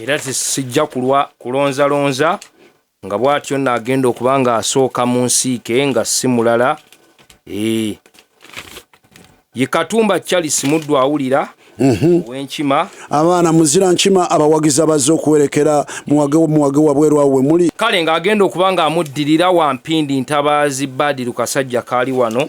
era sijja kulonza nga bw'atyo n'agenda okuba nga asooka mu nsiike nga si mulala. Ye Katumba Charles Muddu awulira w'enkima. Abaana muzira nkima abawagiza bazze okuwerekera muwage wabweru awo we muli. Kale ng'agenda okuba nga amuddirira wa Mpindi Ntabaazi Badru Kasajja kaali wano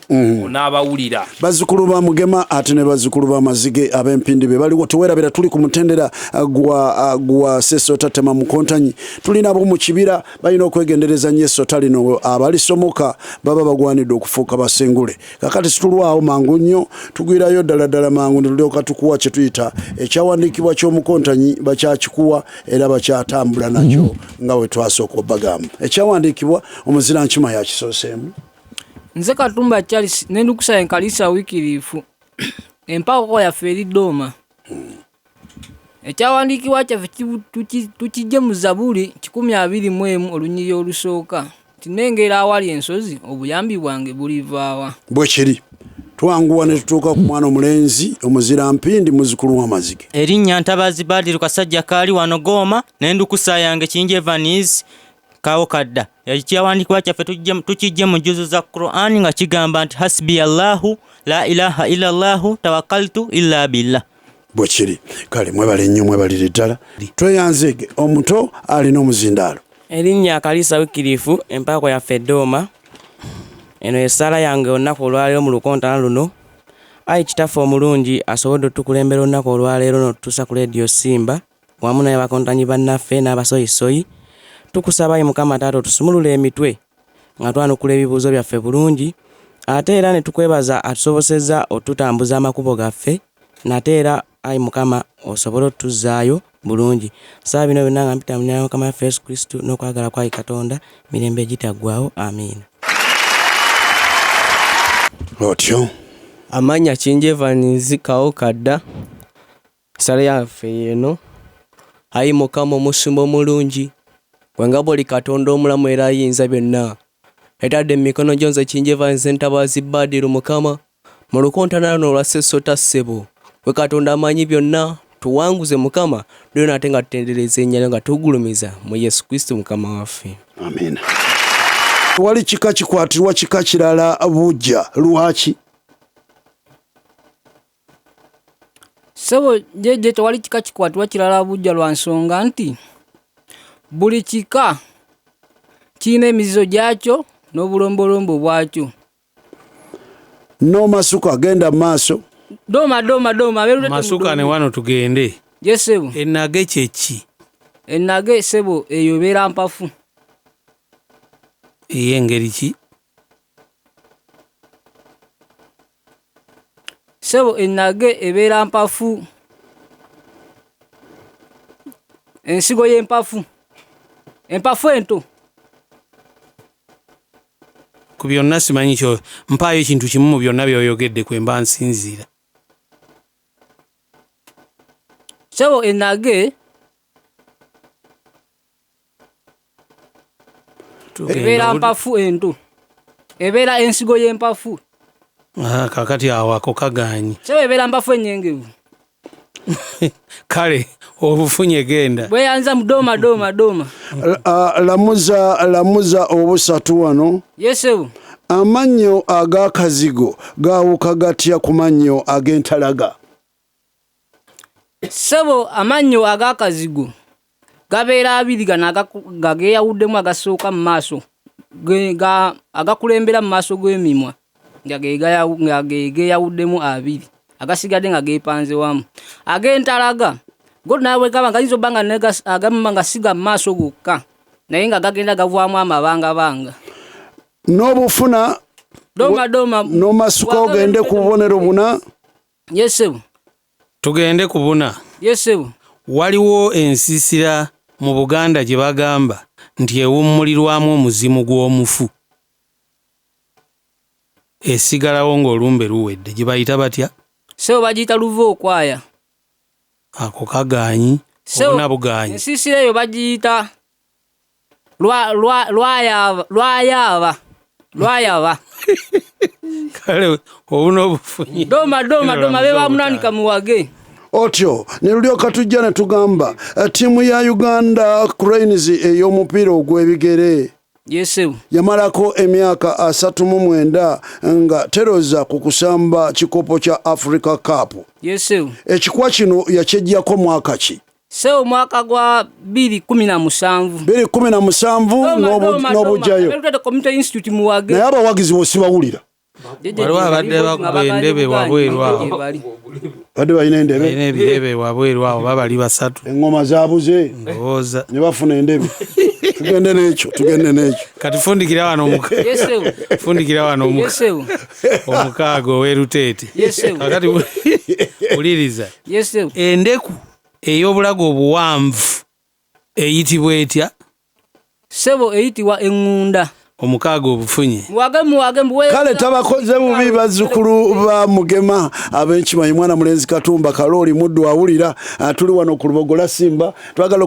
n'abawulira. Bazzukulu ba Mugema ate ne bazzukulu ba Mazige ab'Empindi be baliwo. Tuwerabira tuli ku mutendera gwa Ssesota tema mu Kontanyi. Tulina abo mu kibira balina okwegendereza nnyo Ssesota lino abalisomoka baba bagwanidde okufuuka basengule. Kakati situlwawo mangu nnyo tugwirayo ddala mangu ne tulyoka tukuwa kye tuyita ekyawandiikibwa ky'omukontanyi bakyakikuwa era bakyatambula nakyo nga we twasooka obbagamba. Ekyawandiikibwa omuzira nkima yakisooseemu. Nze Katumba Charles n'endukusa enkalisa wikiriifu empaako yaffe eri Ddooma. Ekyawandiikibwa kyaffe tukijje mu Zabuli 21 olunyiriri olusooka. Tinengera awali ensozi obuyambi bwange bulivaawa. Bwe kiri. Twanguwa ne tutuuka ku mwana omulenzi omuzira Mpindi muzzukulu wa Mazige. Erinnya Ntabaazi Badru Kasajja kaali wano Goma n'endukusa yange Kinjevanizi kawo kadda. Ekyawandiikibwa kyaffe tukijje mu juzu za Qur'an nga kigamba nti hasbi Allahu la ilaha illa Allahu tawakkaltu illa billah. Bwe kiri. Kale mwebale nnyo mwebalire ddala. Tweyanzege omuto alina omuzindaalo. Erinnya Kalisa wikiriifu empaako yaffe Ddooma. Eno essala yange olunaku olwaleero mu lukontana luno. Ayi kitaffe omulungi asobodde otukulembera olunaku olwaleero n'otutuusa ku leediyo Simba wamu n'abakontanyi bannaffe n'abasoyisoyi. Tukusaba Ayi Mukama Taata otusumulule emitwe nga twanukula ebibuuzo byaffe bulungi, ate era ne tukwebaza atusobosezza otutambuza amakubo gaffe, nate era Ayi Mukama osobole otuzzaayo bulungi. Saba bino byonna nga mpita mu linnya lya Mukama waffe Yesu Kristo n'okwagala kwa Katonda mirembe egitaggwaawo. Amiina. Otyo Amanya Kinjevanizi kawo kadda. Sala yaffe yeno. Ayi Mukama omusumba omulungi gwenga buli Katonda omulamu era ayinza byonna. Etadde emikono gyo nze Kinjevanizi Ntabaazi Badru Mukama mu lukontana luno olwa Ssesota ssebo. Gwe Katonda amanyi byonna tuwanguze Mukama lero nate nga tutendereza ennyo nga tugulumiza mu Yesu Kristo Mukama waffe. Amiina. Wali kika kikwatirwa kika kirala bujja lwaki? Sebo jeje tewali kika kikwatirwa kirala bujja lwa nsonga nti buli kika kiina emizizo gyakyo n'obulombolombo bwakyo. No masuka agenda maaso. Doma. Masuka ne wano tugende. Yes sebo. Ennage kyeki? Ennage sebo eyo ebeera mpafu. Engeri ki? Sebo ennage ebeera mpafu. Ensigo y'empafu. Empafu ento. Ku byonna simanyi kyo mpaayo ekintu kimu mu byonna by'oyogedde kwe mba nsinziira. Sebo ennage ebeera mpafu ento. Ebeera ensigo y'empafu. Kakati awo ako kagaanyi. Sebo ebeera mpafu ennyengevu. Kale obufunye genda. Bweyanza mu Doma. Lamuza obusatu wano. Yes sebo. Amannyo ag'akazigo gaawuka gatya ku mannyo ag'entalaga? Sebo amannyo ag'akazigo gabeera abiri gano gageeyawuddemu agasooka mu maaso agakulembera mu maaso g'emimwa nga geeyawuddemu abiri agasigadde nga geepanze wamu. Ag'entalaga go nawe gaba nga izo banga agamba nga siga mu maaso gokka naye nga gagenda gavaamu amabanga. N'obufuna Doma n'omasuka ogende ku bubonero buna. Yes sebo. Tugende ku buna. Yes sebo. Waliwo ensiisira mu Buganda gye bagamba nti ewummulirwamu omuzimu gw'omufu. Esigalawo ng'olumbe luwedde gye bayita batya? Sebo bagiyita luva okwaya. Ako kagaanyi obuna bugaanyi. Ensiisira eyo bagiyita lwayaba. Kale obuna obufunye. Doma be bamunanika muwage. otyo ne lulyoka tujja ne tugamba ttiimu ya Uganda Cranes ey'omupiira ogw'ebigere Yesu yamalako emyaka 39 nga teroza ku kusamba kikopo kya Africa Cup. Yesu Ekikwa kino yakyejjako mwaka ki? Seo mwaka gwa 2017 n'obujjayo. Naye abawagizi bw'osibawulira waliwo abadde bakuba endebe wabweru awo badde balina endebe ebirebe wabweru awo babali basatu eŋŋoma zaabuze ndowooza ne bafuna endebe tugende n'ekyo kati fundikira wano omukaaga ow'eruteete kakati wuliriza endeku ey'obulago obuwanvu eyitibwa etya? Sebo eyitibwa eŋŋunda. Omukaaga obufunye kale tabakoze bubi bazzukulu ba Mugema ab'enkimanyi mwana mulenzi Katumba Kalooli muddu awulira tuli wano ku Lubogola Simba twagala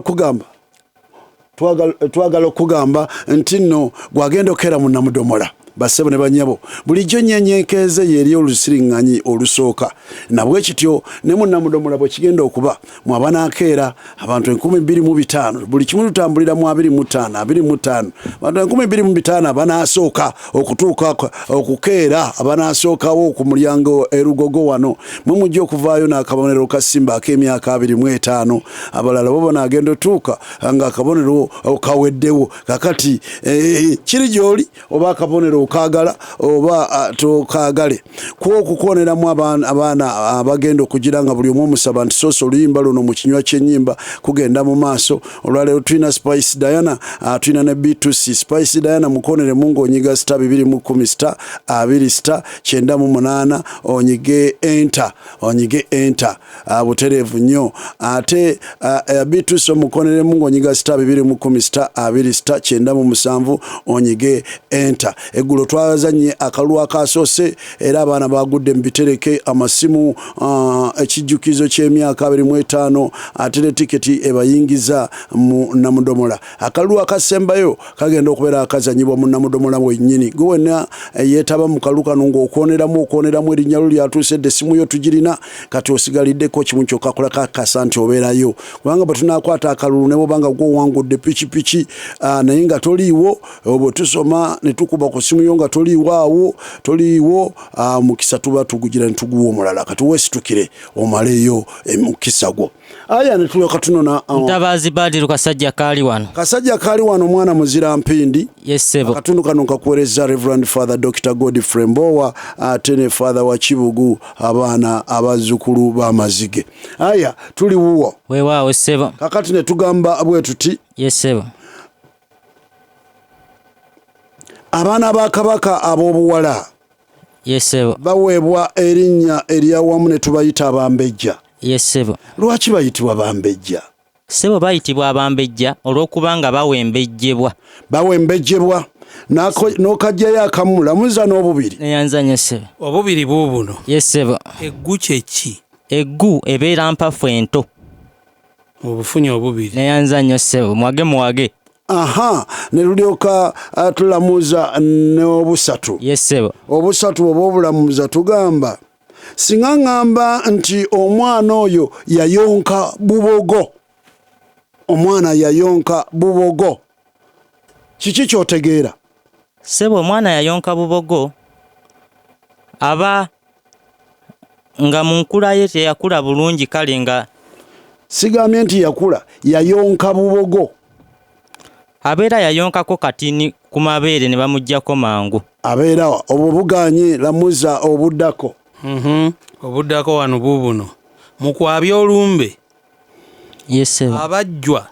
okugamba nti nno gwagenda okera mu Namudomola bassebo ne banyabo bulijjo nyenyekeeze yeri olusiriŋŋanyi olusooka nabwe kityo ne mu Namudomola bwe kigenda okuba mu abanakeera abantu 25,000 buli kimu tutambulira mu 25 abantu 25,000 abanasooka okutuuka okukeera abanasookawo ku mulyango erugogo wano mwe mujja okuvaayo n'akabonero ka Simba ak'emyaka 25 abalala bo banaagenda otuuka nga akabonero kaweddewo kakati kiri gy'oli oba akabonero okagala oba tokagale okukoneramu abaana abagenda okugira nga buli omu omusaba nti Ssesota oluyimba luno mu kinywa ky'ennyimba kugenda mu maaso. Olwaleero tulina Spice Diana tulina ne B2C Spice Diana mukoneremu ng'onyiga *210 *298 onyige enter butereevu nnyo ate B2C mukoneremu ng'onyiga *210 *297 onyige enter. Engule twazanye akalulu akasoose era abaana bagudde mu bitereke amasimu ekijjukizo ky'emyaka 25 ate ne tiketi ebayingiza mu Namudomola. Akalulu akasembayo kagenda okubeera akazanyibwa mu Namudomola wennyini gwe wena yeetaba mu kalulu kano ng'okoneramu erinnya lyo lyatuusedde essimu yo tugirina kati osigaliddeko kimu kyokka kola kakasa nti obeerayo kubanga bwe tunaakwata akalulu ne bw'obanga gw'owangudde pikipiki naye nga toliiwo bwe tusoma ne tukuba ku simu yo nga toliiwo mukisa tuba tugugira ne tuguwa omulala kati weesitukire omaleeyo mukisa gwo. Aya ne tulyoka tunona Ntabaazi Badru kasajja kaali wano omwana muzira mpindi. Yes sebo akatundu kano kakuweereza Reverend Father Dr. Godfrey Mbowa ate ne Father wa Kibugu abaana abazzukulu b'amazige. Aya tuli wuwo weewaawo sebo kakati ne tugamba bwe tuti yes sebo abaana ba Kabaka ab'obuwala yesebo baweebwa erinnya eryawamu ne tubayita abambejja. Yesebo Lwaki bayitibwa bambejja? Sebo bayitibwa abambejja olw'okubanga bawembejjebwa n'okajjayo akamu lamuza n'obubiri neyanzanya sebo obubiri buubuno yesebo eggu kyeki? Eggu ebeera mpafu ento obufunye obubiri neyanzanya sebo mwage aha ne lulyoka tulamuza n'obusatu. Yesebo obusatu oba obulamuza tugamba singa ngamba nti omwana oyo yayonka bubogo kiki kyotegeera? Sebo omwana yayonka bubogo aba nga mu nkula ye teyakula bulungi kale nga sigambye nti yayonka bubogo abeera yayonkako katini ku mabeere ne bamuggyako mangu abeera obwo buganye lamuza obuddako obuddako wano buubuno mukwabya olumbe. Yesebo abajjwa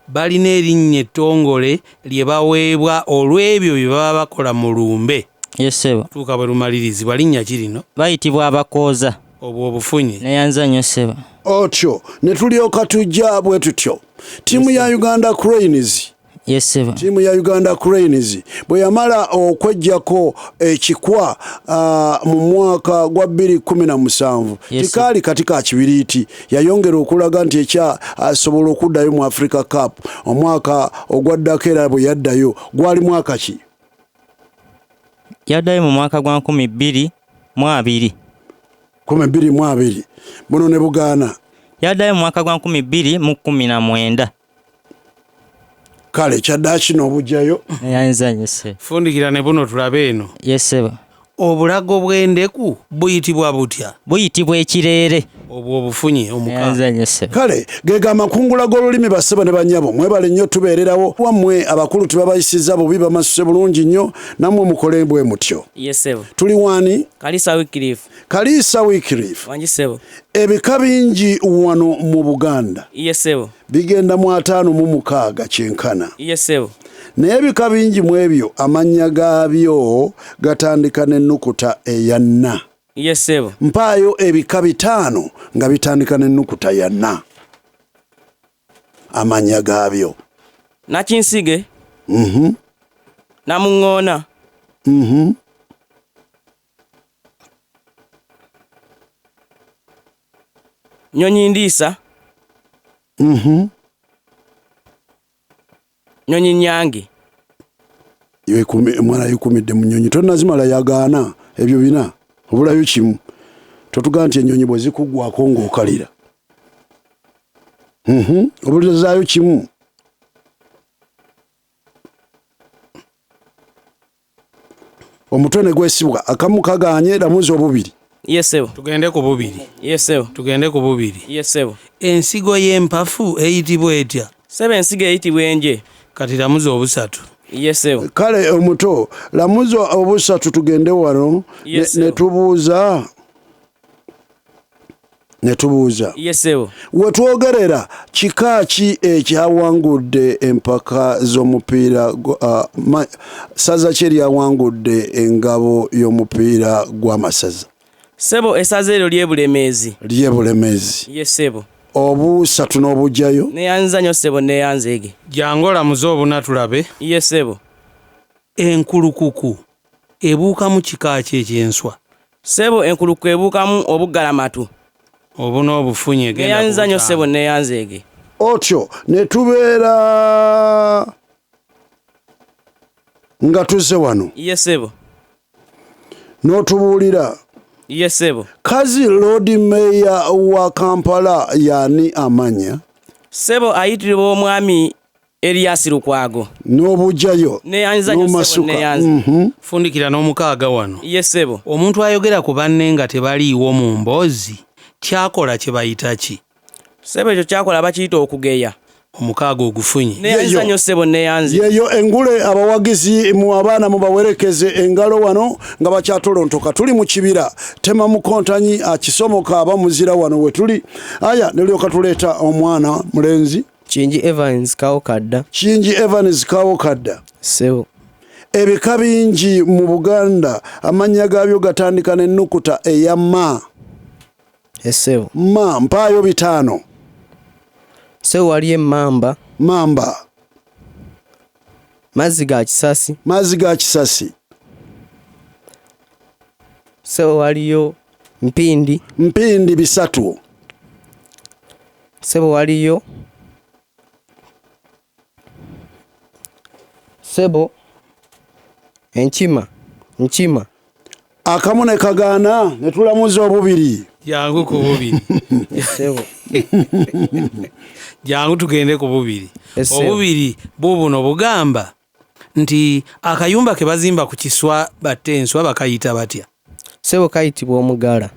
balina erinnya ettongole lye baweebwa olw'ebyo bye baba bakola mu lumbe. Yesebo tuuka bwe lumalirizibwa linnya kirino bayitibwa abakooza obwo obufunye neyanzanya sebo otyo ne tulyoka tujja bwe tutyo ttiimu ya Uganda Cranes yesebo ttiimu ya Uganda Cranes bwe yamala okwejjako ekikwa mu mwaka gwa 2017 kikaali kati ka kibiriiti yayongera okulaga nti asobola okuddayo mu Africa Cup omwaka ogwaddako era bwe yaddayo gwali mwaka ki? Yaddayo mu mwaka gwa 2022 12 buno ne bugaana yaddayo mu mwaka gwa 2019 kale kyadda kino obujjayo yanzanyise fundikira ne buno tulabe eno yesebo obulago bw'endeku buyitibwa butya buyitibwa ekireere obwo obufunye omukaaga yanzanyise kale gega amakungula g'olulimi bassebo ne bannyabo mwebale nnyo tubeererawo wammwe abakulu tubabayisiza bubi bamasuse bulungi nnyo nammwe mukole bwe mutyo yesebo tuli wani Kaliisa Wycliffe wangisebo ebika bingi wano mu Buganda yesebo bigenda mu 56 kyenkana yesebo naye ebika bingi mu ebyo amannya gaabyo gatandika n'ennukuta eya nna yesebo mpaayo ebika 5 nga bitandika n'ennukuta ya nna amannya gaabyo Nakinsige mhm Namuŋŋoona mhm Nyonyi Ndiisa mhm Nyonyi Nyange mwana yukumidde mu nnyonyi tonnazimala yagaana ebyo bina obulayo kimu totugaa nti ennyonyi bwe zikuggwako ng'okalira obulizaayo kimu omutwe ne gwesibwa akamu kagaanye lamuzi obubiri yesebo tugende ku bubiri yesebo tugende ku bubiri yesebo ensigo y'empafu eyitibwa etya sebo ensigo eyitibwa enje kati lamuzi obusatu yesebo kale omuto lamuzi obusatu tugende wano netubuuza yesebo wetwogerera kika ki ekyawangudde empaka z'omupiira saza ki eryawangudde engabo y'omupiira gw'amasaza sebo esaza eryo ly'ebulemeezi yesebo obusatu n'obujjayo neyanza nnyo sebo neyanzeege jangu olamuze obuna tulabe yesebo enkulukuku ebuukamu kika ki ekyenswa sebo enkulukuku ebuukamu obuggalamatu obu n'obufunye neyanza nnyo sebo neyanzeege otyo ne tubeera nga tuzze wano yesebo n'otubuulira yesebo kazi Lord Mayor wa Kampala yani amanya sebo ayitirirwa omwami Erias Lukwago n'obujjayo neyanza nnyo sebo neyanze fundikira n'omukaaga wano yesebo omuntu ayogera ku banne nga tebaliiwo mu mboozi kyakola kye bayita ki sebo ekyo kyakola bakiyita okugeya omukaaga ogufunye neyanza nnyo sebo neyanze yeyo Engule abawagizi mu abaana mubawerekeze engalo wano nga bakyatolontoka tuli mu kibira tema mukontanyi akisomoka abamuzira wano we tuli aya nelyoka tuleeta omwana mulenzi Kingi Evans Kawokadda sebo ebika bingi mu Buganda amannya gaabyo gatandika n'ennukuta eya ma esebo ma mpaayo 5 sebo waliyo mamba mazzi ga kisasi sebo waliyo mpindi 3 sebo waliyo sebo enkima akamu ne kagaana ne tulamuza obubiri jangu ku bubiri sebo jangu tugende ku bubiri obubiri bubuno bugamba nti akayumba ke bazimba ku kiswa batte enswa bakayita batya sebo kayitibwa omugala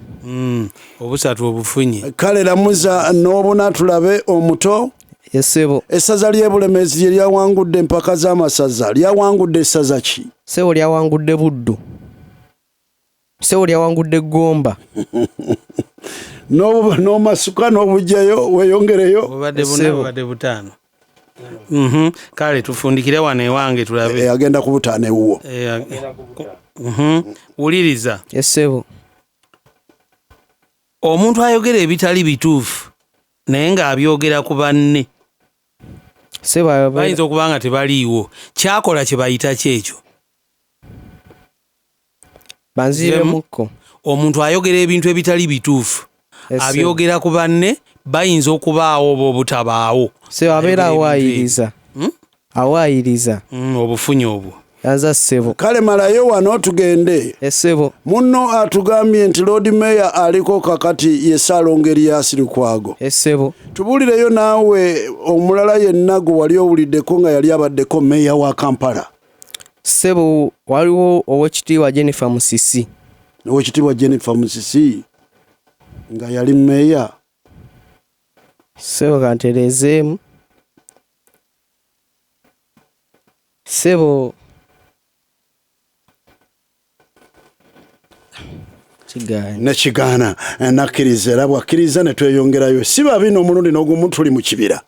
obusatu obufunye kale lamuza n'obuna tulabe omuto yesebo essaza ly'ebulemeezi lye lyawangudde empaka z'amasaza lyawangudde essaza ki sebo lyawangudde Buddu sebo lyawangudde Gomba n'omasuka n'obujjayo weyongereyo obadde buna obadde butaano kale tufundikire wano ewange tulabe agenda ku butaano ewuwo wuliriza yesebo omuntu ayogera ebitali bituufu naye ng'abyogera ku banne sebo bayinza okuba nga tebaliiwo kyakola kye bayita kyekyo banziiremukko omuntu ayogera ebintu ebitali bituufu abyogera ku banne bayinza okubaawo bo butabaawo sebo abeera awaayiriza obufunye obwo yanza ssebo. Kale malayo wano tugende. Essebo. Munno atugambye nti Lord Mayor aliko kakati ye Ssaalongeri Lukwago. Essebo. Tubuulireyo naawe omulala yenna gwe wali owuliddeko nga yali abaddeko Mayor wa Kampala. Ssebo waliwo Oweekitiibwa Jennifer Musisi. Oweekitiibwa Jennifer Musisi nga yali Mayor. Ssebo kantereezeemu. Ssebo nekigaana nakkiriza era bwakkiriza ne tweyongerayo si babino omulundi n'ogumu tuli mu kibira.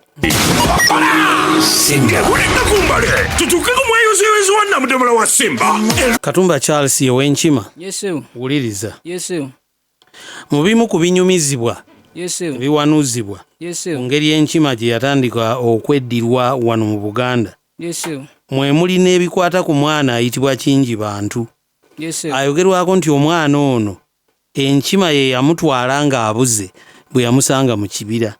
Katumba Charles Ow'Enkima. Wuliriza. Mu bimu ku binyumizibwa ebiwanuuzibwa ku ngeri enkima gye yatandika okweddirwa wano mu Buganda mwe muli n'ebikwata ku mwana ayitibwa Kingibantu. Ayogerwako nti omwana ono enkima ye yamutwala ng'abuze bwe yamusanga mu kibira.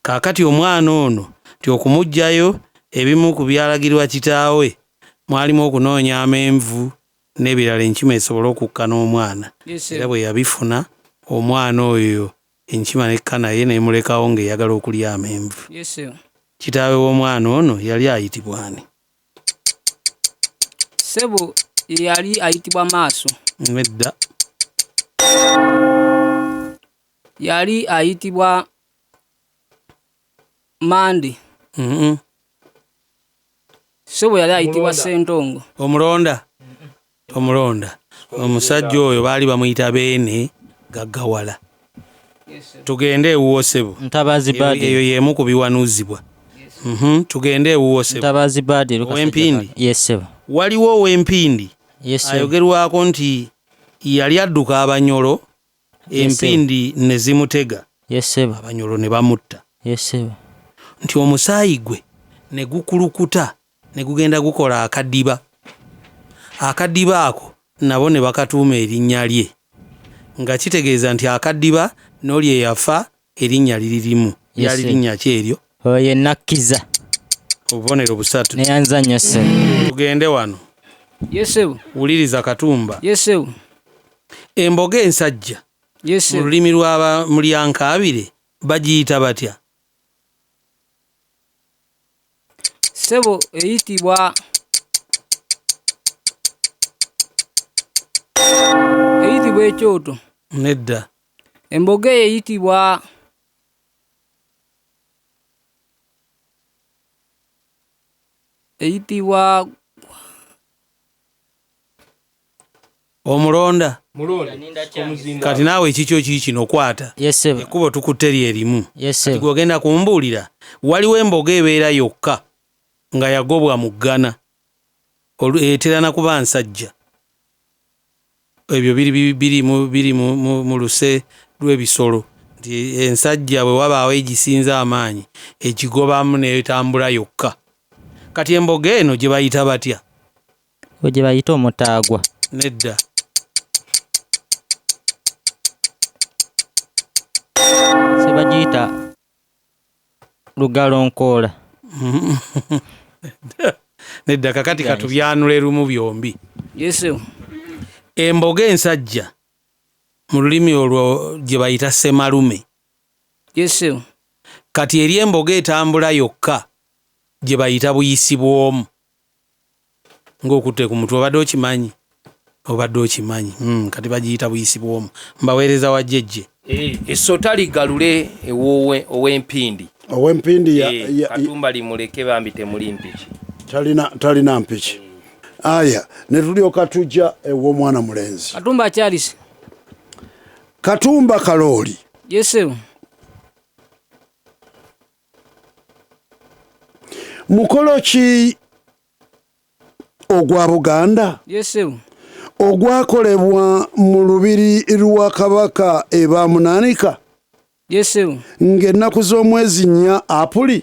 Kaakati omwana ono ti okumuggyayo ebimu ku byalagirwa kitaawe mwalimu okunoonya amenvu n'ebirala enkima esobole okukka n'omwana. Era bwe yabifuna omwana oyo enkima nekka naye n'emulekawo ng'eyagala okulya amenvu. Kitaawe w'omwana ono yali ayitibwa ani? Ssebo yali ayitibwa Maaso. Nedda. Yali ayitibwa Mande. Ssebo yali ayitibwa Ssentongo. Omulonda. Omusajja oyo baali bamuyita Beene Gaggawala. Tugende ewuwo Ssebo. Ntabazi Badi. Eyo y'emu ku biwanuuzibwa. Tugende ewuwo Ssebo. Ntabazi Badi. Ow'Empindi. Yes Ssebo. Waliwo Ow'Empindi. Yes Ssebo. Ayogerwako nti yali adduka Abanyolo, empindi ne zimutega. Yes Ssebo. Abanyolo ne bamutta. Yes Ssebo. Nti omusaayi gwe ne gukulukuta ne gugenda gukola akaddiba. Akaddiba ako nabo ne bakatuuma erinnya lye nga kitegeeza nti akaddiba n'oli eyafa erinnya liririmu. Yali linnya ki eryo? Oyo nakkiza. Obubonero busatu. Neyanza nnyo Ssebo. Tugende wano. Yes Ssebo. Wuliriza Katumba. Yes Ssebo. Emboga ensajja. Yes Ssebo. Mu lulimi lw'aba mulyankaabire bagiyita batya? Ssebo eyitibwa ekyoto. Nedda. Emboga eyitibwa omulonda. Kati naawe ekikyo kino kwata. Yes Ssebo. Ekkubo tukutte lyerimu. Yes Ssebo. Ogenda kumbuulira waliwo emboga ebeera yokka nga yagobwa mu ggana etera na kuba nsajja. Ebyo biri mu luse lw'ebisolo nti ensajja bwe wabaawo egisinza amaanyi ekigobamu n'etambula yokka. Kati emboga eno gye bayita batya? Gye bayita omutaagwa. Nedda. Se bagiyita lugalonkoola. Nedda kakati katubyanule lumu byombi. Yes. Emboga ensajja mu lulimi olwo gye bayita ssemalume. Yes. Kati eri emboga etambula yokka gye bayita buyisi bw'omu. Ng'okutte ku mutwe obadde okimanyi. Kati bagiyita buyisi bw'omu. Mbaweereza wa jjejje. Essota ligalule Ow'Empindi. Ow'Empindi Katumba limuleke bambi temuli mpiki. Talina mpiki. Aya, ne tulyoka tujja ew'omwana mulenzi. Katumba Charles. Katumba Kalooli. Yes. Mukolo ki ogwa Buganda? Yes. Ogwakolebwa mu lubiri lwa Kabaka Ebamunaanika? Yes. Ng'ennaku z'omwezi 4 Apuli?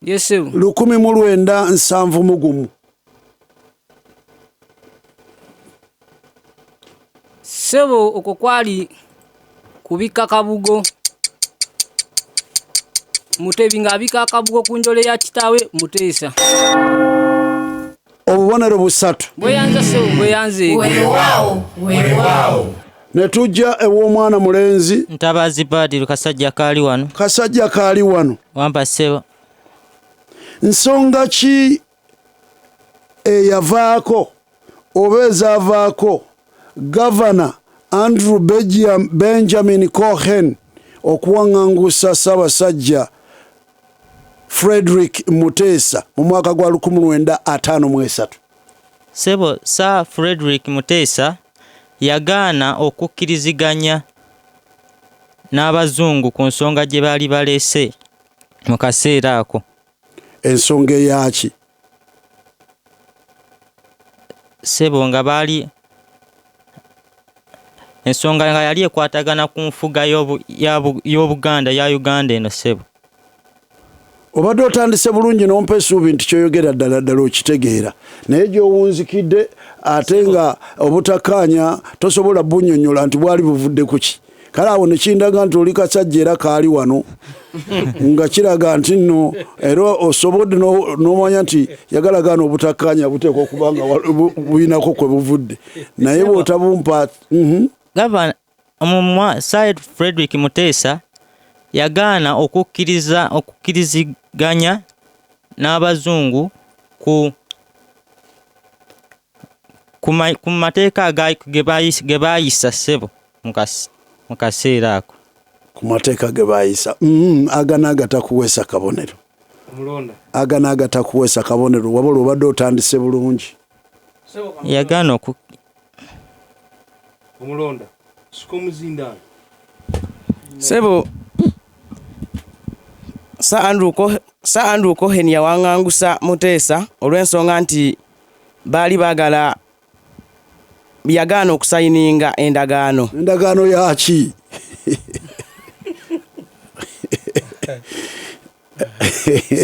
Yes. 1971. Ssebo okwo kwali kubika kabugo. Mutebi ng'abika kabugo ku njole ya kitaawe Muteesa. obubonero busatu. Bweyanza sebo bweyanze. Weewaawo. Ne tujja ew'omwana mulenzi. Ntabazi Badru kasajja kaali wano. Kasajja kaali wano. Wampa ssebo. Nsonga ki eyavaako oba ezaavaako Gavana Andrew Benjamin Cohen okuwaŋŋangusa Ssaabasajja Frederick Muteesa mu mwaka gwa 1953? Sebo, Sir Frederick Muteesa yagaana okukkiriziganya n'abazungu ku nsonga gye baali baleese mu kaseera ako. Ensonga eyaki? Sebo, nga baali ensonga nga yali ekwatagana ku nfuga y'Obuganda ya Uganda eno. Sebo, obadde otandise bulungi n'ompa essuubi nti kyoyogera ddala okitegeera, naye gy'owunzikidde ate nga obutakkaanya tosobola bunnyonnyola nti bwali buvudde ku ki. Kale awo ne kindaga nti oli kasajja era kaali wano nga kiraga nti nno era osobodde n'omanya nti yagalagaana obutakkaanya buteekwa okuba nga buyinako kwe buvudde, naye bw'otabumpa. Gavana Sir Frederick Muteesa yagaana okukkiriziganya n'abazungu ku mateeka ge baayisa. Ssebo, mu kaseera ako. Ku mateeka ge baayisa agana agatakuweesa kabonero. Agana agatakuweesa kabonero wabula obadde otandise bulungi. Yagaana omulonda sikomuzindana. Sebo, Sir Andrew Cohen yawaŋŋangusa Muteesa olw'ensonga nti baali baagala yagaana okusayininga endagaano. Endagaano yaki?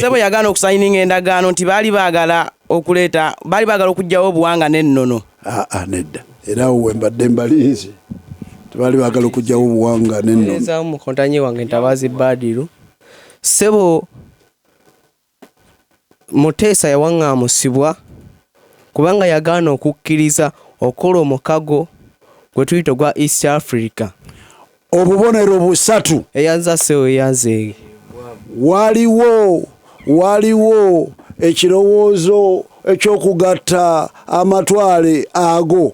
Sebo yagaana okusayininga endagaano nti baali baagala okuggyawo obuwanga n'ennono. Nedda. Era awo mbadde mbalinze. Tebaali baagala okuggyawo obuwanga n'ennono. Neza mukontanyi wange Ntabazi Badru. Sebo, Muteesa yawaŋŋamusibwa kubanga yagaana okukkiriza okola omukago gwe tuyita gwa East Africa. Obubonero busatu. Eyanza Sebo eyanze. Waliwo ekirowoozo ekyokugatta amatwale ago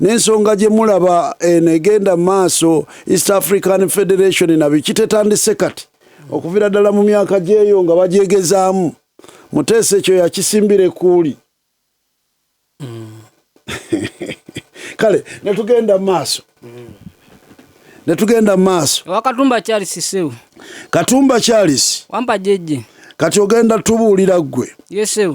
n'ensonga gye mulaba negenda maaso East African Federation nabiki tetandise kati okuviira ddala mu myaka gyeyo nga bagyegezaamu. Muteesa ekyo yakisimbire kuuli. Kale netugenda maaso. Wakatumba Charles Sebo. Katumba Charles. Wampa jeje. Kati ogenda tubuulira ggwe.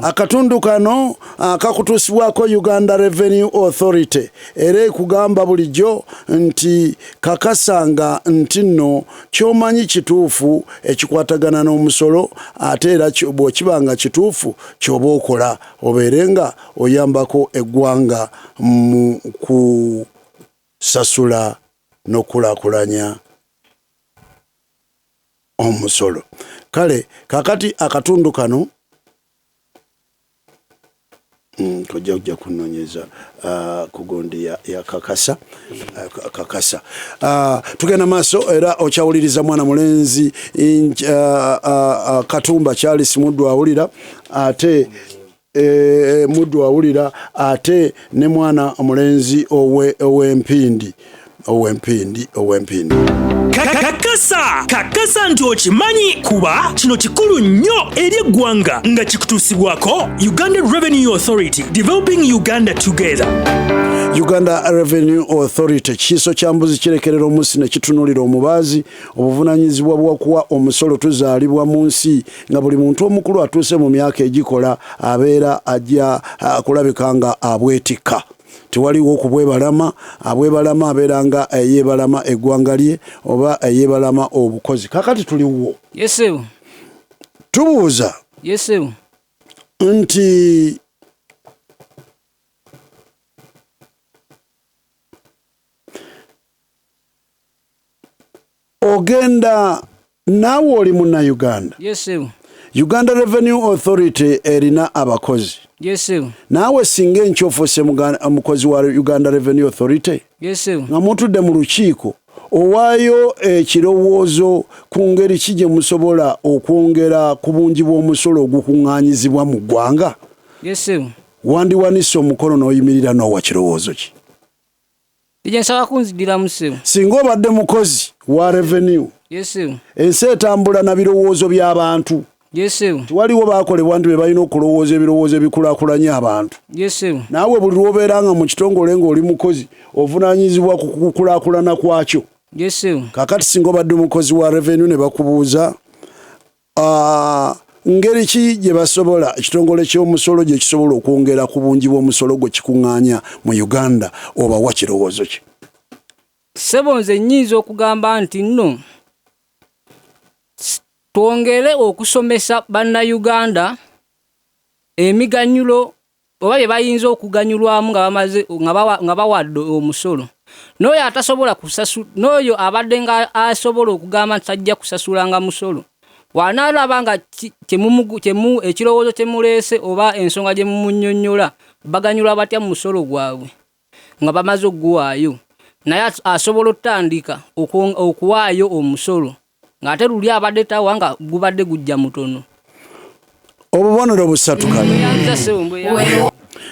Akatundu kano kakutuusibwako Uganda Revenue Authority era ekugamba bulijjo nti kakasanga nti nno ky'omanyi kituufu ekikwatagana n'omusolo ate era bw'okibanga kituufu ky'oba okola obeere nga oyambako eggwanga mu kusasula n'okulaakulanya omusolo. Kale kakati akatundu kano kujja kunonyeza kugondi ya kakasa tugenda maaso era okyawuliriza mwana mulenzi Katumba Charles muddu awulira ate ne mwana omulenzi ow'empindi. kakasa nti okimanyi kuba kino kikulu nnyo eri eggwanga nga kikutuusibwako Uganda Revenue Authority, Developing Uganda Together. Uganda Revenue Authority kiiso kya mbuzi kirekerera omusi ne kitunulira omubaazi obuvunaanyizibwa bw'okuwa omusolo tuzaalibwa mu nsi nga buli muntu omukulu atuuse mu myaka egikola abeera ajja kulabika nga abwetikka. Tewaliwo okubwebalama, abwebalama abeeranga eyeebalama eggwanga lye oba eyeebalama obukozi. Kakati tuliwo. Tubuuza nti ogenda naawe oli munna Uganda. Uganda Revenue Authority erina abakozi. naawe singa enkyofuuse mukozi wa Uganda Revenue Authority nga mutudde mu lukiiko owaayo ekirowoozo ku ngeri ki gye musobola okwongera ku bungi bw'omusolo ogukuŋŋaanyizibwa mu ggwanga wandiwanise omukono n'oyimirira n'owa kirowoozo ki singa obadde mukozi wa revenue ensi etambula na birowoozo by'abantu tiwaliwo baakolebwa nti be balina okulowooza ebirowoozo ebikulaakulanya abantu naawe buli lw'obeera nga mu kitongole ng'oli mukozi ovunaanyizibwa ku kukulaakulana kwakyo kakati singa obadde mukozi wa revenue ne bakubuuza ngeri ki gye basobola ekitongole ky'omusolo gye kisobola okwongera ku bungi bw'omusolo gwe kikuŋŋaanya mu Uganda obawa kirowoozo ki ssebo nze nnyinza okugamba nti nno twongere okusomesa bannayuganda emiganyulo oba bye bayinza okuganyulwamu nga bawadde omusolo n'oyo atasobola kusasula n'oyo abadde nga asobola okugamba nti tajja kusasulanga musolo wanaalaba nga ekirowoozo kyemuleese oba ensonga gye mumunnyonnyola baganyulwa batya mu musolo gwabwe nga bamaze okuguwaayo naye asobola otandika okuwaayo omusolo ng'ate luli abadde tawa nga gubadde gujja mutono obubonero busatu kale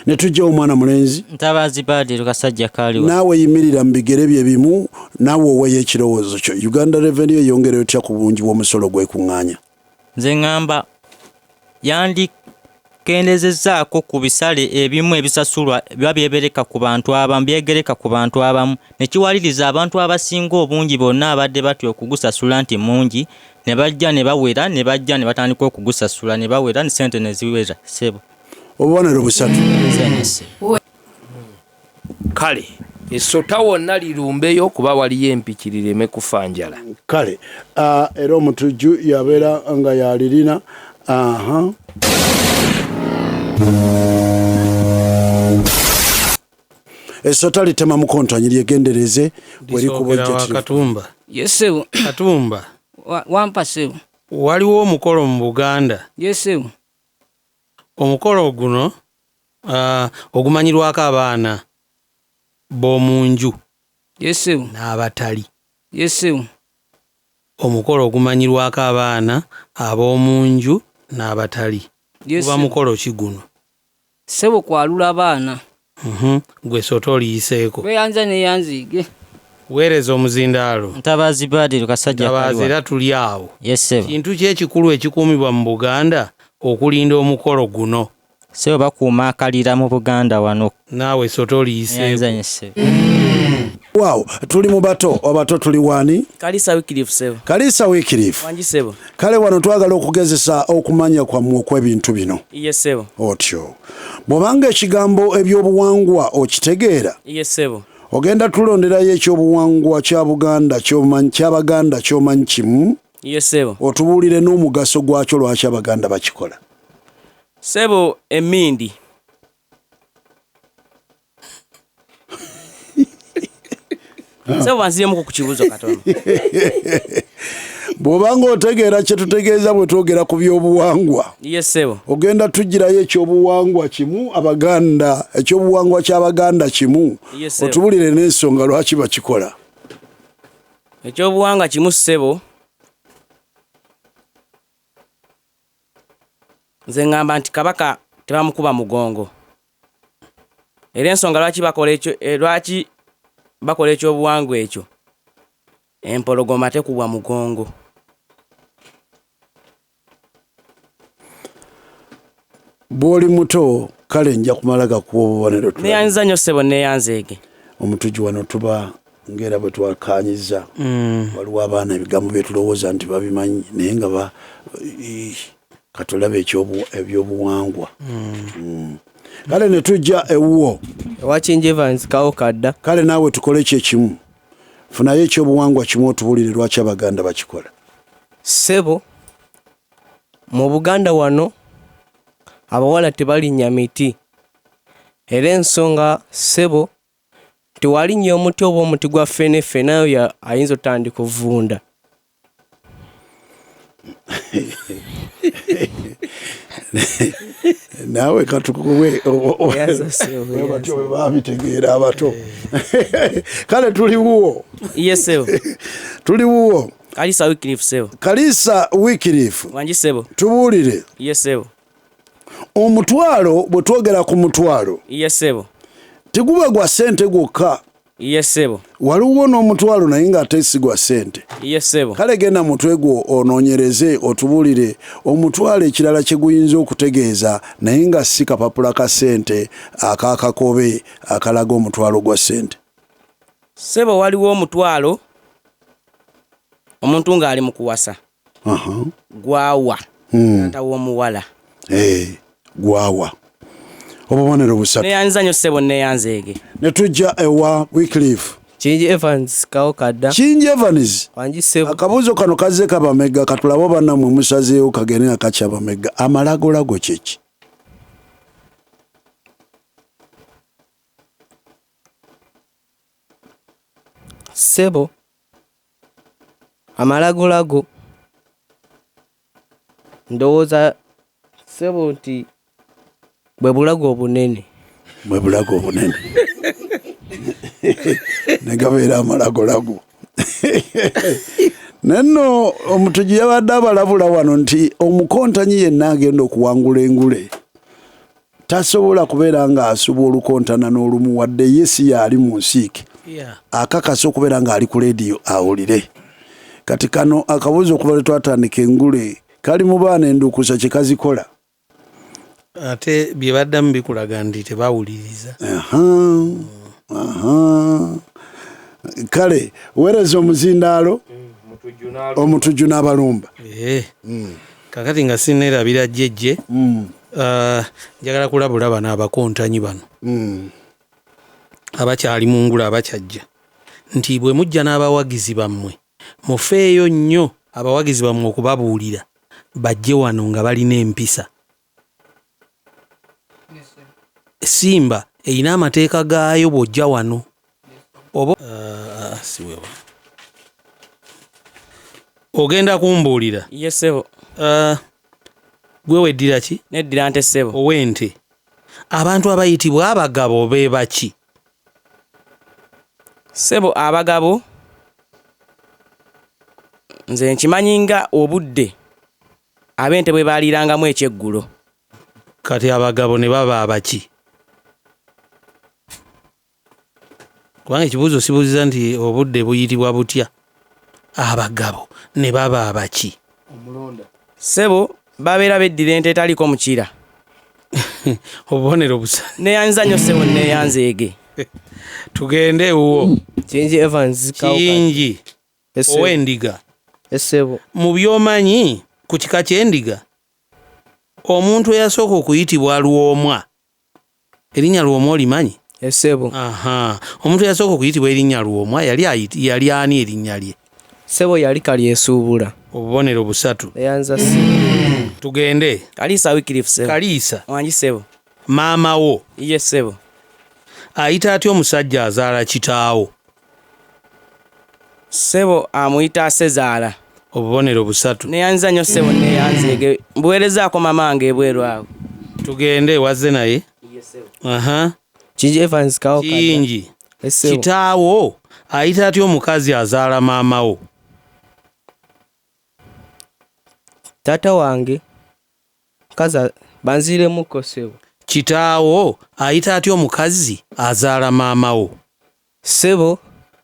ne tujja omwana mulenzi Ntabazi Badru kasajja kaaliwa naawe yimirira mu bigere bye bimu naawe oweeyo ekirowoozo kyo Uganda Revenue eyongera etya ku bungi bw'omusolo gwekuŋŋaanya nze ŋŋamba yandikendezezzaako ku bisale ebimu ebisasulwa biba byegereka ku bantu abamu ne kiwaliriza abantu abasinga obungi bonna abadde batya okugusasula nti mungi ne bajja ne bawera ne bajja ne batandika okugusasula ne bawera ne ssente ne ziwera ssebo obubonero busatu kale Ssesota wonna lirumbeyo kuba waliyo empiki lireme kufa njala kale era omutujju yabeera nga yalirina Ssesota litema mukontanyi lyegendereze Katumba Katumba wampa sebo waliwo omukolo mu Buganda omukolo guno ogumanyirwako abaana b'omunju n'abatali omukolo ogumanyirwako abaana ab'omunju n'abatali guba mukolo ki guno sebo kwalula abaana gwe Ssesota oliyiseeko weyanza neyanziige weereza omuzindaalo Ntabazi Badru kasajja kaaliwa era tuli awo kintu ki ekikulu ekikuumibwa mu Buganda okulinda omukolo guno sebo bakuuma akalira mu Buganda wano naawe Ssesota oliyiseeko Wow, tuli mu abato tuli wani Kalisa wikirifu sebo Kalisa wikirifu wanji sebo kale wano twagala okugezesa okumanya kwammwe okw'ebintu bino sebo otyo bw'obanga ekigambo ebyobuwangwa okitegeera sebo ogenda tulonderayo ekyobuwangwa kya Buganda ky'Abaganda ky'omanyi kimu sebo otubuulire n'omugaso gwakyo lwaki Abaganda bakikola sebo emindi sebo banziremu ku kibuuzo katono bw'obanga otegeera kye tutegeeza bwe twogera ku byobuwangwa sebo ogenda tugirayo ekyobuwangwa kimu Abaganda ekyobuwangwa ky'Abaganda kimu otubulire n'ensonga lwaki bakikola ekyobuwangwa kimu sebo nze ngamba nti kabaka tebamukuba mugongo era ensonga lwaki bakola ekyobuwangwa ekyo empologoma tekubwa mugongo bw'oli muto kale nja kumala gakuwa obubonero neyanziza nnyo ssebo neyanzeege omutujju wano tuba ng'era bwe twakaanyiza waliwo abaana ebigambo bye tulowooza nti babimanyi naye nga katulabe ebyobuwangwa kale ne tujja ewuwo ewakinje Evans kawo kadda kale naawe tukole kyekimu funayo ekyobuwangwa kimu otubulire lwaki Abaganda bakikola ssebo mu Buganda wano abawala tebalinnya miti era ensonga ssebo tewalinnya omuti oba omuti gwa ffeneffe nayo ayinza otandika ovunda nawe katukuwe batyo bwe babitegeera abato kale tuliwo sebo tuliwo Kalisa Wycliffe sebo Kalisa Wycliffe wanji sebo tubuulire sebo omutwalo bwe twogera ku mutwalo sebo teguba gwa ssente gwokka sebo waliwo n'omutwalo naye ng'ate si gwa ssente sebo kale genda mutwe gwo onoonyereze otubuulire omutwalo ekirala kye guyinza okutegeeza naye nga si kapapula ka ssente akakakobe akalaga omutwalo gwa ssente sebo waliwo omutwalo omuntu ng'ali mu kuwasa gwawa taata w'omuwala gwawa obubonero busatu neyanza nnyo ssebo neyanzeege ne tujja ewa Wycliffe Kingi Evans kawo kadda Kingi Evans wanji sebo akabuuzo kano kazze kabamegga katulabo bannammwe musazeewo kagende akakya bamegga amalagolago kyeki sebo amalagolago ndowooza sebo nti bwe bulago obunene negabeera amalagolago nenno omutugi yabadde abalabula wano nti omukontanyi yenna agenda okuwangula engule tasobola kubeera ng'asuba olukontana n'olumu wadde ye si yaali mu nsiike akakasa okubeera ng'ali ku leediyo awulire kati kano akabuuzo okuva twatandika engule kali mu baana enduukusa kye kazikola ate bye baddamu bikulaga nti tebawuliriza kale weereza omuzindaalo omutujju n'abalumba kakati nga sinneerabira jjejje njagala kulabula bano abakontanyi bano abakyali mu ngula abakyajja nti bwe mujja n'abawagizi bammwe mufeeyo nnyo abawagizi bammwe okubabuulira bajje wano nga balina empisa Simba erina amateeka gaayo bw'ojja wano oba siwewa ogenda kumbuulira sebo gwe weddira ki neddira nte sebo ow'ente abantu abayitibwa abagabo be baki sebo abagabo nze nkimanyi nga obudde ab'ente bwe baaliirangamu ekyeggulo kati abagabo ne baba abaki kubanga ekibuuzo sibuuziza nti obudde buyitibwa butya abagabo ne baba abaki sebo babeera beddira ente etaliko mukira obubonero busa neyanza nnyo sebo neyanzeege tugende wo Kingi Evans kawo Kingi ow'endiga sebo mu byomanyi ku kika ky'endiga omuntu eyasooka okuyitibwa lwomwa erinnya lwomwa olimanyi sebo omuntu eyasooka okuyitibwa erinnya lwomwa yali ani erinnya lye sebo yali kalyesuubula obubonero busatu neyanza tugende Kalisa Wycliffe sebo Kalisa wanji sebo maama wo sebo ayita atya omusajja azaala kitaawo sebo amuyita Sezaala obubonero busatu neyanza nnyo sebo neyanzeege mbuweerezaako mamange ebweru awo tugende wazze naye Kingi Evans kawo Kingi kitaawo ayita atya omukazi azaala maama wo taata wange kaza banziremuko sebo kitaawo ayita atya omukazi azaala maama wo sebo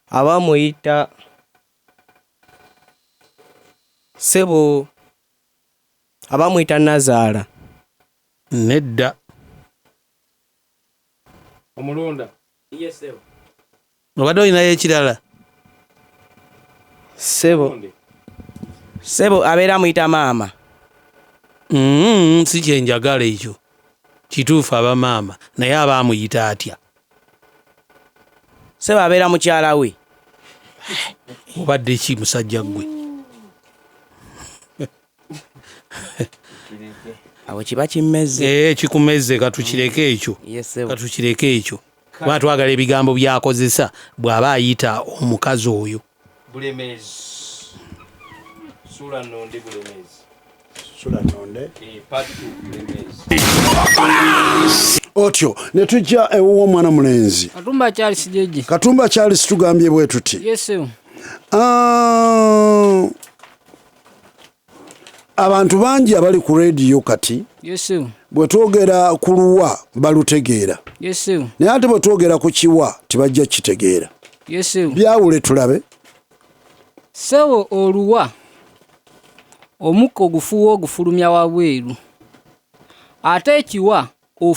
abamuyita sebo abamuyita Nazaala nedda omulonda sebo obadde olinayo ekirala sebo abeera amuyita maama si kyenjagala ekyo kituufu abamaama naye aba amuyita atya sebo abeera mukyala we obadde ki musajja gwe awo kiba kimmeze kikumeze katukireke ekyo kuba twagala ebigambo byakozesa bw'aba ayita omukazi oyo bulemezi sula nondi bulemezi otyo ne tujja ewuwo omwana mulenzi Katumba Charles jeje. Katumba Charles tugambye bwe tuti. Yes. Abantu bangi abali ku radio kati. Yes. Bwe twogera ku luwa balutegeera. Yes. Naye ate bwe twogera ku kiwa tibajja kitegeera. Yes. Byawule tulabe. Sewo oluwa omukko ogufuwa ogufulumya wabweru. Ate ekiwa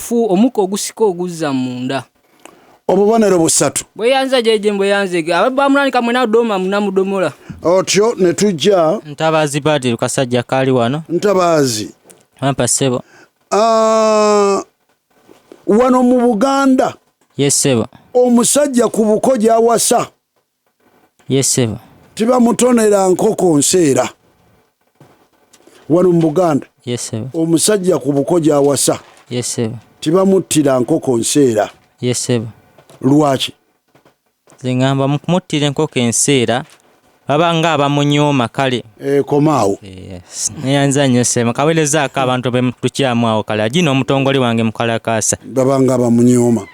omukko ogusika oguzza munda. Obubonero busatu. Bweyanza jeje mbweyanze abamulanika mwena doma munamudomola. Otyo ne tujja Ntabaazi Badru kasajja kaali wano. Ntabaazi. Ampa ssebo. Wano mu Buganda. Yes ssebo. Omusajja ku buko gy'awasa. Yes ssebo. Tibamutonera nkoko nseera. Wano mu Buganda. Yes ssebo. Omusajja ku buko gy'awasa. Yes ssebo. Tibamuttira nkoko nseera. Yes ssebo. Lwaki? Zingamba mukumuttira enkoko enseera babanga abamunyooma kale. Komaawo. Yes. Neyanza nnyo ssebo kaweerezaako abantu be tukyamu awo kale agina omutongole wange mukalakaasa. Babanga abamunyooma.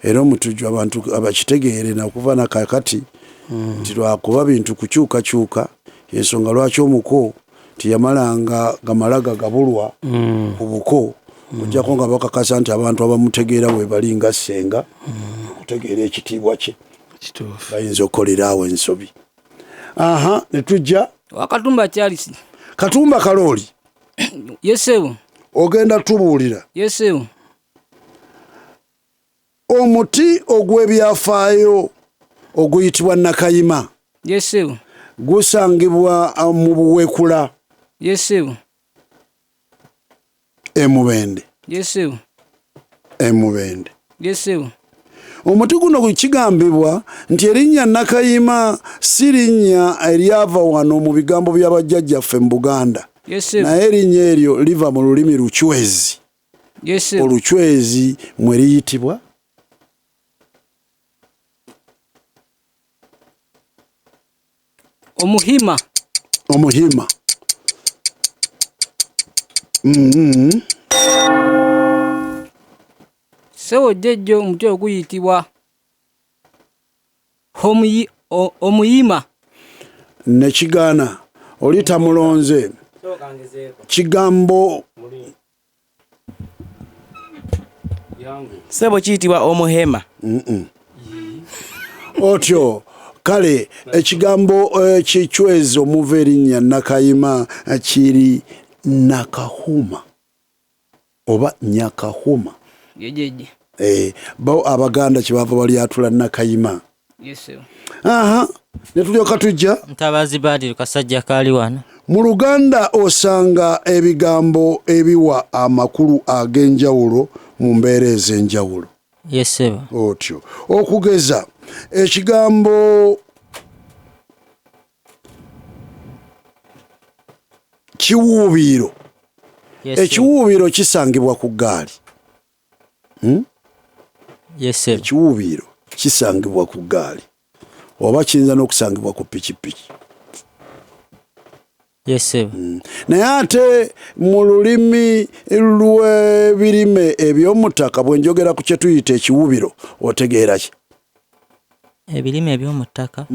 Era omutujju abantu abakitegeere nakuva na kakati nti lwakuba bintu kukyukakyuka ensonga lwaki omuko tiyamalanga gamalaga gabulwa ku buko ojjako nga bakakasa nti abantu abamutegeera we balinga ssenga kutegeera ekitiibwa kye bayinza okukolera awo ensobi. Ne tujja Wakatumba Charles. Katumba Kalooli. Yesewo. Ogenda tubuulira. Yesewo. Omuti ogw'ebyafaayo oguyitibwa Nakayima. Yesewo. Gusangibwa mu Buwekula. Yesewo. Emubende. Yesewo. Emubende. Yesewo. Omuti guno kigambibwa nti erinnya Nakayima si linnya eryava wano mu bigambo by'abajjajjaffe mu Buganda. Naye erinnya eryo liva mu lulimi Luchwezi. Oluchwezi mwe liyitibwa Omuhima. Omuhima. Sewo jejjo omuti oguyitibwa omuyima. Ne kigaana oli tamulonze kigambo Sebo kiyitibwa omuhema. Otyo kale ekigambo kichwezi omuva erinnya Nakayima kiri Nakahuma oba Nyakahuma. Yejeje. Bo Abaganda kyebava bali atula Nakayima. Yes. Ne tulyoka tujja Ntabaazi Badru kasajja kaali wano. Mu Luganda osanga ebigambo ebiwa amakulu ag'enjawulo mu mbeera ez'enjawulo. Yes ssebo. Otyo okugeza ekigambo kiwuubiro. Ekiwuubiro kisangibwa ku ggaali. Yes ssebo. Ekiwuubiro kisangibwa ku ggaali oba kiyinza n'okusangibwa ku pikipiki. Yes ssebo. Naye ate mu lulimi lw'ebirime eby'omuttaka bwe njogera ku kye tuyita ekiwuubiro otegeera ki? Ebirime eby'omu ttaka.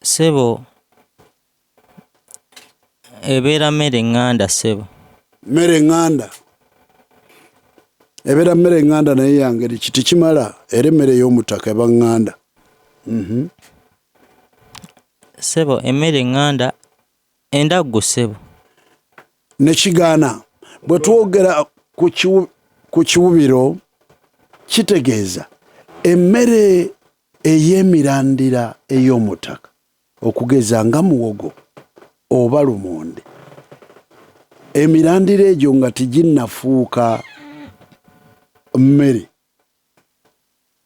Ssebo ebeera mmere eŋŋanda ssebo. Mmere eŋŋanda. Ebeera mmere eŋŋanda naye yangeri kiti kimala era emmere ey'omuttaka eba ŋŋanda. Ssebo emmere eŋŋanda endaggu ssebo. Ne kigaana bwe twogera ku kiwubiro kitegeeza emmere ey'emirandira ey'omuttaka okugeza nga muwogo oba lumonde. Emirandira egyo nga tiginnafuuka mmere.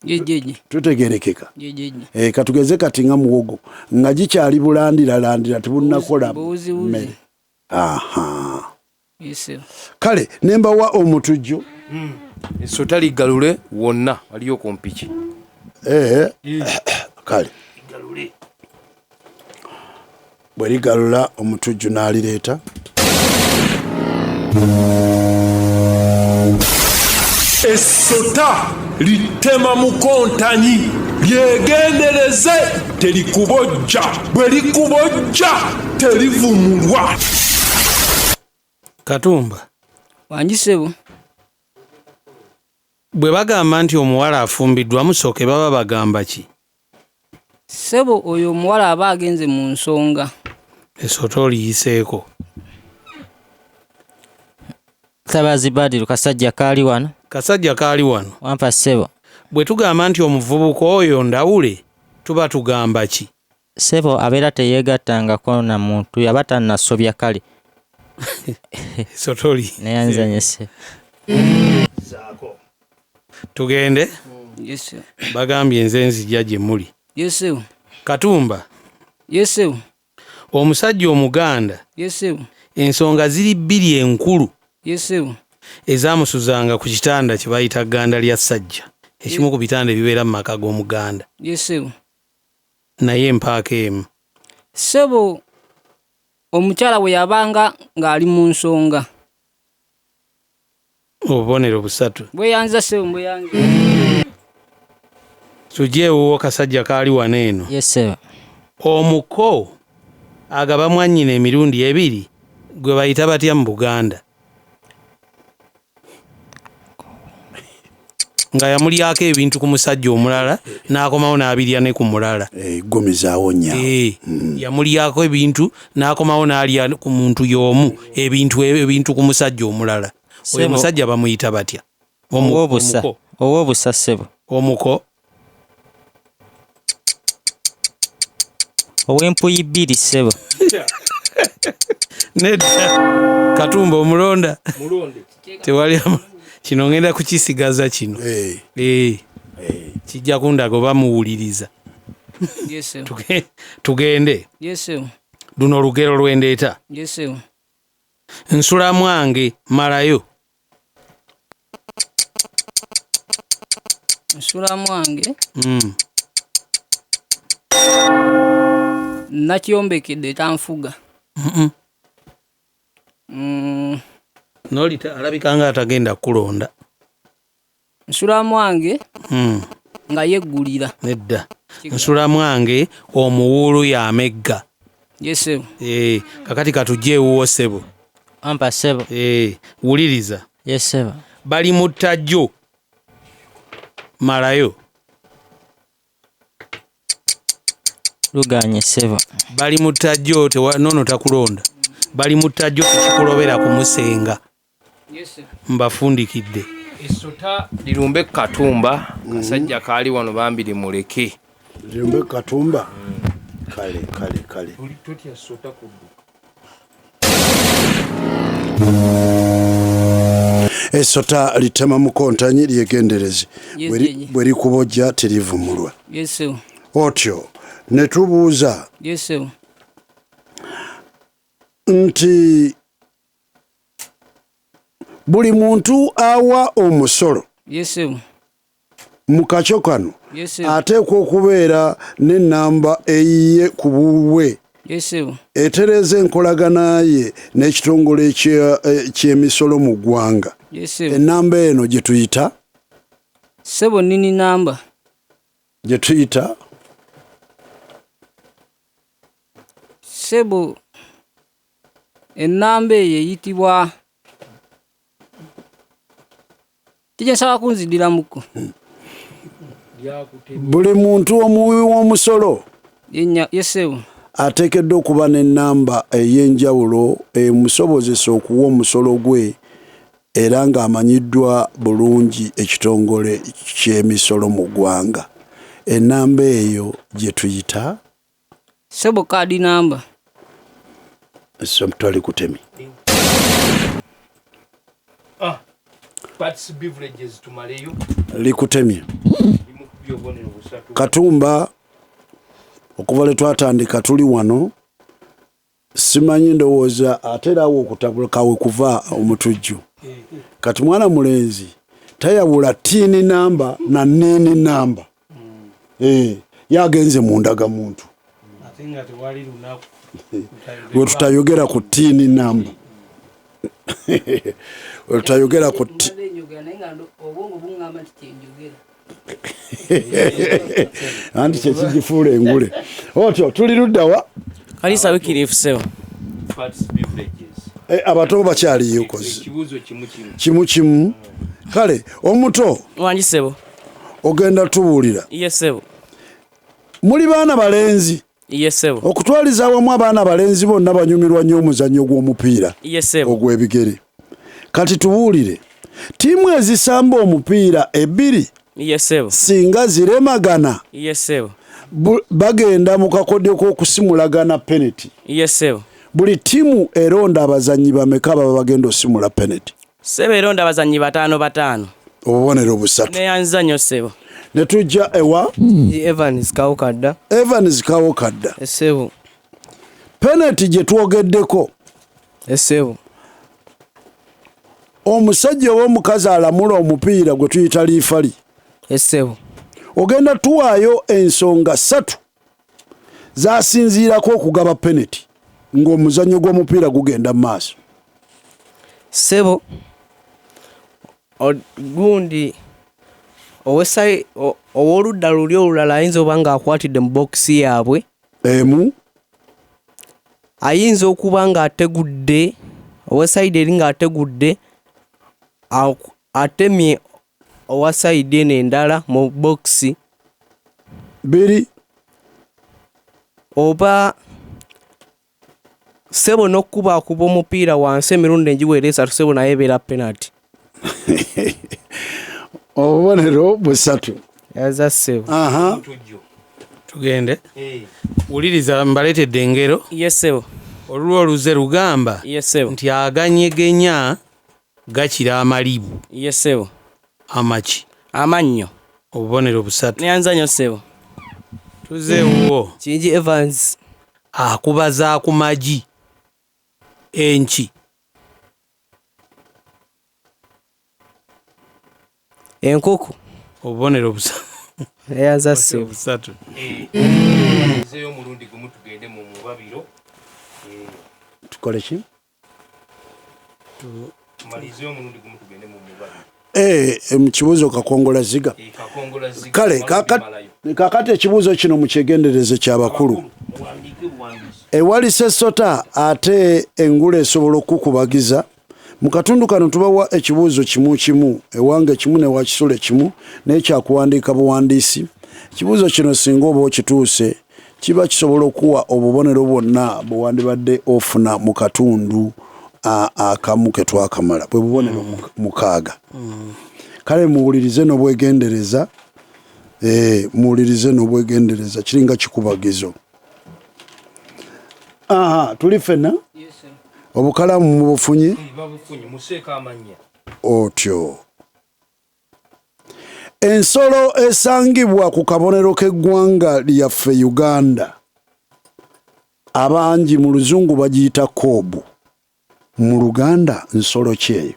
Yejeje. Tutegerekeka. Yejeje. Katugeze kati nga muwogo nga gikyali bulandirandira tibunnakola mmere. Yes. Kale nembawa omutujju. Essota liggalule wonna waliyo ku mpiki. Kale. bwe ligalula omutujju n'alireeta. Essota litema mukontanyi lyegendereze terikubojja, bwe likubojja terivumulwa. Katumba wangi ssebo, bwe bagamba nti omuwala afumbiddwa musooke baba bagamba ki? ssebo oyo omuwala aba agenze mu nsonga. Essota oliyiseeko. Sabazi Badiru kasajja kaali wano. Kasajja kaali wano. Wampa ssebo. Bwe tugamba nti omuvubuka oyo ndawule tuba tugamba ki? Ssebo abeera teyeegattangako na muntu yaba tannasobya kale. Essota oli. Neyanzanye ssebo. Tugende? Yes sir. Bagambye nze nzija gye muli. Yes sir. Katumba. Yes sir. Omusajja Omuganda. Yes sir. Ensonga ziri bbiri enkulu. Yes sir. Ezaamusuzanga ku kitanda kye bayita gganda lya ssajja. Ekimu ku bitanda ebibeera mu maka g'Omuganda. Yes sir. Naye empaaka emu. Ssebo omukyala bwe yabanga ng'ali mu nsonga. Obubonero busatu. Bweyanza ssebo bweyanza. Tugyewo kasajja kaali wano eno. Yes sir. Omuko agaba mwannyina emirundi ebiri gwe bayita batya mu Buganda? Nga yamulyako ebintu ku musajja omulala n'akomawo n'abirya ne ku mulala. Gomizaawo nnyo. Yamulyako ebintu n'akomawo n'alya ku muntu y'omu ebintu ku musajja omulala. Oyo musajja bamuyita batya? Ow'obusa ssebo. Omuko. Ow'empuyi bbiri ssebo. Nedda. Katumba omulonda. Tewali kino ngenda kukisigaza kino. Kijja kundaga oba muwuliriza. Yes sir. Tugende. Yes sir. Luno olugero lwendeeta. Yes sir. Nsula mwange malayo. Nsula mwange. Nakyombekedde tanfuga. Nolita alabika nga atagenda kulonda. Nsula mwange nga yeggulira. Nedda. Nsula mwange omuwuulu y'amegga. Yes sir. Kakati katugyewo ssebo. Ampa ssebo. Wuliriza. Yes sebo. Bali mu ttajjo. Malayo. Luganye ssebo. Bali mu ttajjo nono takulonda. Bali mu ttajjo tekikulobera kumusenga. Yes sir. Mbafundikidde. Essota lirumbe Katumba. Kasajja kaali wano bambi limuleke. Lirumbe Katumba. Kale. Tutya Ssota kudduka. Essota litema mukontanyi lyegendereze. Bwe likubojja terivumulwa. Yes sir. Otyo ne tubuuza. Yes sir. Nti buli muntu awa omusolo. Yes sir. Mu kakyo kano Yes sir. ateekwa okubeera n'ennamba eyiye ku bubwe. Yes sir. Etereza enkolagana ye n'ekitongole ky'emisolo mu ggwanga. Yes sir. Ennamba eno gye tuyita? Ssebo nini namba. Gye tuyita? Ssebo ennamba eyo eyitibwa tijensaba kunzidiramuko. Buli muntu omuwi w'omusolo Yes sebo. ateekeddwa okuba n'ennamba ey'enjawulo emusobozesa okuwa omusolo gwe era ng'amanyiddwa bulungi ekitongole ky'emisolo mu ggwanga. Ennamba eyo gye tuyita? Ssebo kaadi namba. Twali kutemi. Likutemye. Katumba okuva lwe twatandika tuli wano simanyi ndowooza ate era awo okutabulakawe kuva omutujju. Kati mwana mulenzi tayawula tiini namba na neeni namba. Yagenze mu ndaga muntu. Ate nga tewali lunaku. we tutayogera ku tiini namba we tutayogera ku anti kyekigifuula engule otyo tuli luddawa kalisa wikirifu sewo abato bakyaliyo kozi kimu kale omuto wangi sebo ogenda tubuulira yesebo muli baana balenzi yesebo okutwaliza awamu abaana balenzi bonna banyumirwa nnyo omuzannyo gw'omupiira yesebo ogw'ebigere kati tubuulire ttiimu ezisamba omupiira ebbiri yesebo singa ziremagana yesebo bagenda mu kakodyo k'okusimulagana penalty yesebo buli ttiimu eronda abazannyi bameka baba bagenda osimula penalty sebo eronda abazannyi 5 obubonero busatu neyanzanyo sebo ne tujja ewa Evans Kawokadda esebo penalty gye twogeddeko esebo omusajja w'omukazi alamula omupiira gwe tuyita liifali esebo ogenda tuwaayo ensonga 3 zasinziirako okugaba penalty ng'omuzannyo gw'omupiira gugenda mu maaso sebo gundi ow'oludda luli olulala ayinza oba ng'akwatidde mu bokisi yaabwe emu ayinza okuba ng'ategudde ow'esayidi eri ng'ategudde atemye owa sayidi eno endala mu bokisi 2 oba sebo n'okukuba omupiira wansi emirundi engiwera 3 sebo naye ebeera penalty obubonero busatu yaza sebo tugende wuliriza mbaleetedde engero yesebo olulwo oluze lugamba yesebo nti aganyegenya gakira amalibu yesebo amaki amannyo obubonero busatu neyanzanyo sebo tuzeewo Kingi Evans akubaza ku magi enki enkoko obubonero busatu neyanza sebo busatu zeyo omulundi gumu tugende mu mubabiro tukole ki tumalizeyo omulundi gumu tugende mu mubabiro mu kibuuzo kakongola ziga kale kakati ekibuuzo kino mu kyegendereze ky'abakulu ewali Ssesota ate Engule esobola okukubagiza mu katundu kano tubawa ekibuuzo kimu ewange kimu ne wakisule kimu n'ekyakuwandiika buwandiisi ekibuuzo kino singa oba okituuse kiba kisobola okuwa obubonero bwonna bwe wandibadde ofuna mu katundu akamu ke twakamala bwe bubonero 6 kale muwulirize n'obwegendereza kiringa kikubagizo tuli ffenna obukalamu mubufunye otyo ensolo esangibwa ku kabonero k'eggwanga lyaffe Uganda abangi mu luzungu bagiyita koobu mu Luganda nsolo ki eyo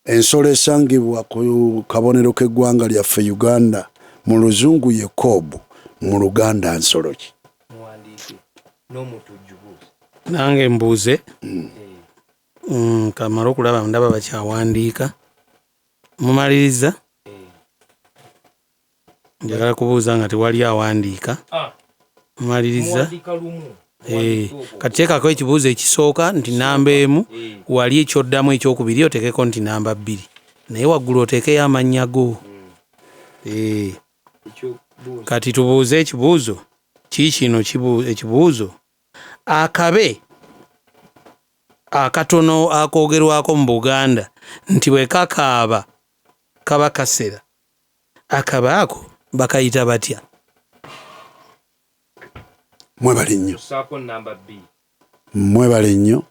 ensolo esangibwa ku kabonero k'eggwanga lyaffe Uganda mu luzungu ye koobu mu Luganda nsolo ki nange mbuuze kamala okulaba ndaba bakyawandiika mumaliriza njagala kubuuza nga tewali awandiika mumaliriza kati teekako ekibuuzo ekisooka nti namba emu wali ekyoddamu ekyokubiri oteekeko nti namba 2 naye waggulu oteekeyo amannya go kati tubuuze ekibuuzo kiikino ekibuuzo akabe akatono akoogerwako mu Buganda nti bwe kakaaba kaba kasera akabe ako bakayita batya mwebale nnyo mwebale nnyo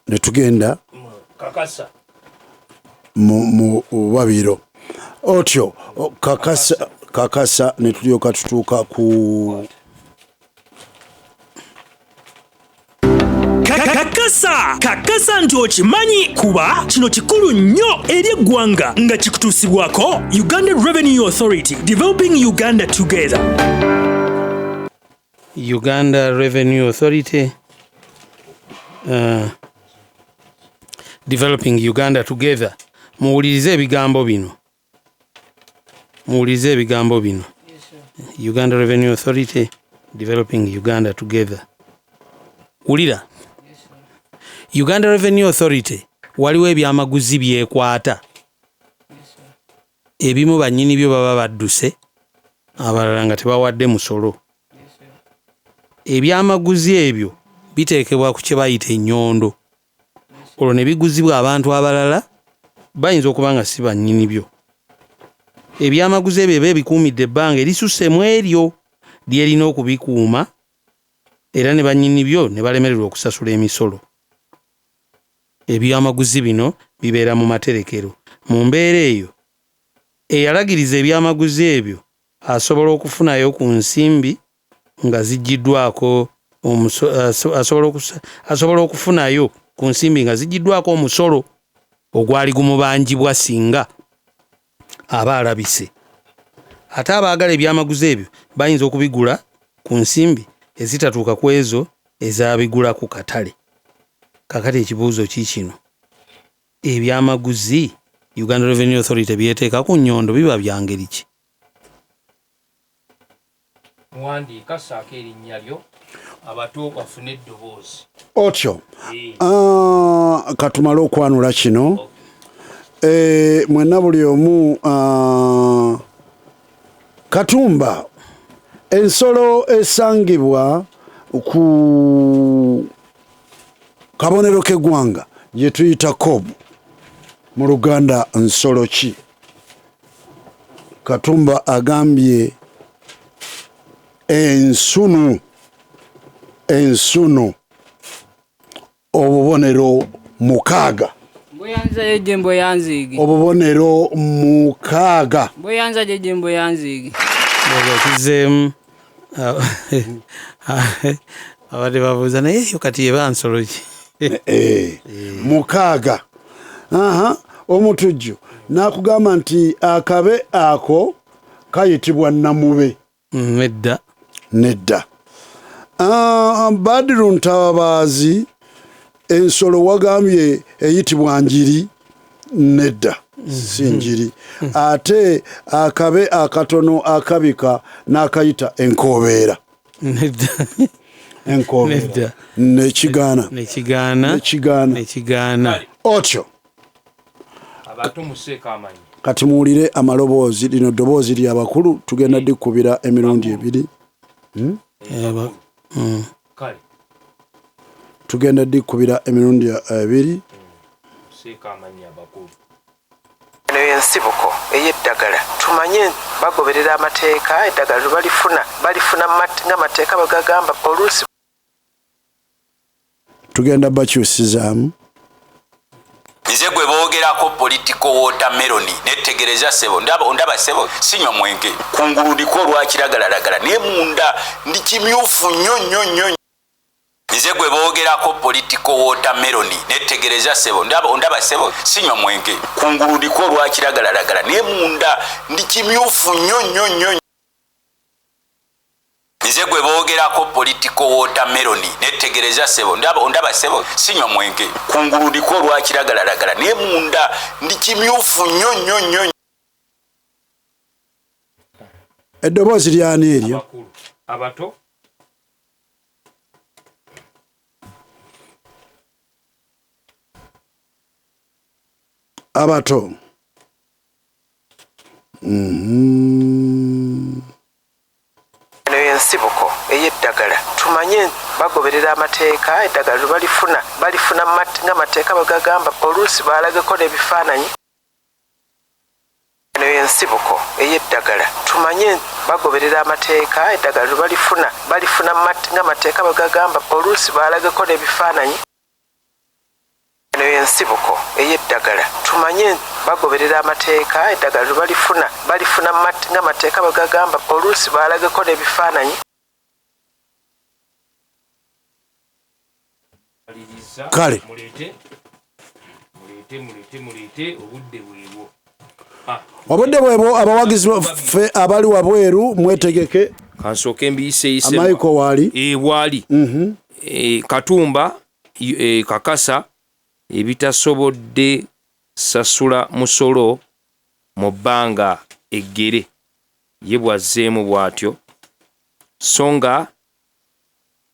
ne tugenda mu babiro otyo kakasa ne tulyoka tutuuka ku kakasa nti okimanyi kuba kino kikulu nnyo eri eggwanga nga kikutuusibwako Uganda Revenue Authority, developing Uganda together. Uganda Revenue Authority, developing Uganda together. Muwulirize ebigambo bino. Uganda Revenue Authority, developing Uganda together. Wulira. Uganda Revenue Authority waliwo ebyamaguzi byekwata. Ebimu bannyini byo baba badduse, abalala nga tebawadde musolo. Ebyamaguzi ebyo biteekebwa ku kye bayita ennyondo. Olwo ne biguzibwa abantu abalala bayinza okuba nga si bannyini byo. Ebyamaguzi ebyo bebikuumidde ebbanga erisusse mu eryo lyerina okubikuuma era ne bannyini byo ne balemererwa okusasula emisolo. Ebyamaguzi bino bibeera mu materekero. Mu mbeera eyo eyalagiriza ebyamaguzi ebyo asobola okufunayo ku nsimbi nga ziggiddwako asobola okufunayo ku nsimbi nga ziggiddwako omusolo ogwali gumubanjibwa singa aba alabise. Ate abaagala ebyamaguzi ebyo bayinza okubigula ku nsimbi ezitatuuka ku ezo ezabigula ku katale. Kakati ekibuuzo kikino, ebyamaguzi Uganda Revenue Authority byeteeka ku nnyondo biba bya ngeri ki? Muwandiika ssaako erinnya lyo abato bafune eddoboozi. Otyo katumale okwanula kino. Mwenna buli omu Katumba, ensolo esangibwa ku kabonero k'eggwanga gye tuyita kobu mu Luganda nsolo ki? Katumba agambye ensunu obubonero 6. Boyanza yeje mboyanzigi. Obubonero 6. Boyanza jeje mboyanzigi. Bazzeemu abadde babuuza naye yo kati yeba nsolo ki? 6. Omutujju n'akugamba nti akabe ako kayitibwa namube. Nedda. Badiru Ntabaazi ensolo wagambye eyitibwa njiri. Nedda, si njiri. Ate akabe akatono akabika n'akayita enkobeera. Enkobeera. Nekigaana. Otyo. Abato museeka amanyi. Kati muwulire amaloboozi, lino ddoboozi ly'abakulu tugenda dikkubira emirundi 2. Kale. Tugenda dikkubira emirundi 2. Museeka amanyi abakulu. Eno y'ensibuko ey'eddagala. Tumanye bagoberera amateeka, eddagala balifuna ng'amateeka bagagamba oluusi. Tugenda bakyusizaamu. Nze gwe boogerako political watermelon nettegereza sebo ndaba sebo sinywa mwenge kunguludiko olwa kiragalalagala naye munda ndi kimyufu nnyo. Nze gwe boogerako political watermelon nettegereza sebo ndaba sebo sinywa mwenge kunguludiko olwa kiragalalagala naye munda ndi kimyufu nnyo. Nze gwe boogerako political watermelon nettegereza sebo ndaba sebo sinywa mwenge kunguludiko olwa kiragalalagala naye munda ndi kimyufu nnyo. Eddoboozi lyani eryo? Abato. Eno y'ensibuko ey'eddagala. Tumanye bagoberera amateeka, eddagala balifuna ng'amateeka bagagamba oluusi balageko n'ebifaananyi. Eno y'ensibuko ey'eddagala. Tumanye bagoberera amateeka, eddagala balifuna ng'amateeka bagagamba oluusi balageko n'ebifaananyi. Eno y'ensibuko ey'eddagala. Tumanye bagoberera amateeka, eddagala balifuna ng'amateeka bagagamba oluusi balageko n'ebifaananyi. Kale. Mulete obudde bwebwo. Obudde bwebwo abawagizi baffe abali wabweru mwetegeke kansooke mbiyise Michael wali wali Katumba kakasa ebitasobodde sasula musolo mu bbanga eggere ye bwazzeemu bw'atyo so nga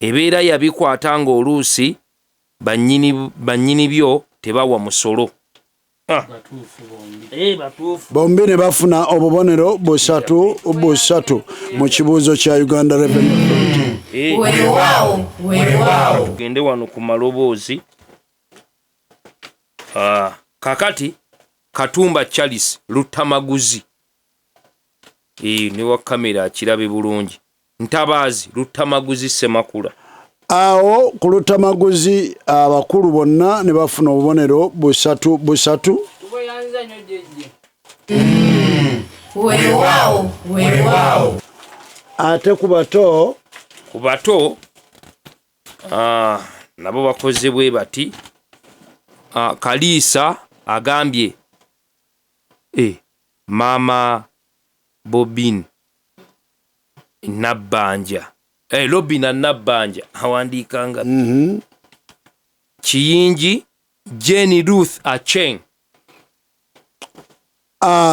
ebeera yabikwata ng'oluusi bannyini byo tebawa musolo. Bombi ne bafuna obubonero busatu mu kibuuzo kya Uganda Revenue Authority. Tugende wano ku maloboozi. Kakati Katumba Charles Lutamaguzi ne wa kamera akirabe bulungi. Ntabaazi Lutamaguzi Semakula. Awo ku Lutamaguzi abakulu bonna ne bafuna obubonero busatu. Ate ku bato nabo bakoze bwe bati. Kaliisa agambye Mama Bobin Nabbanja Robina Nabbanja awandiikanga Kiyingi Jenny Ruth Acheng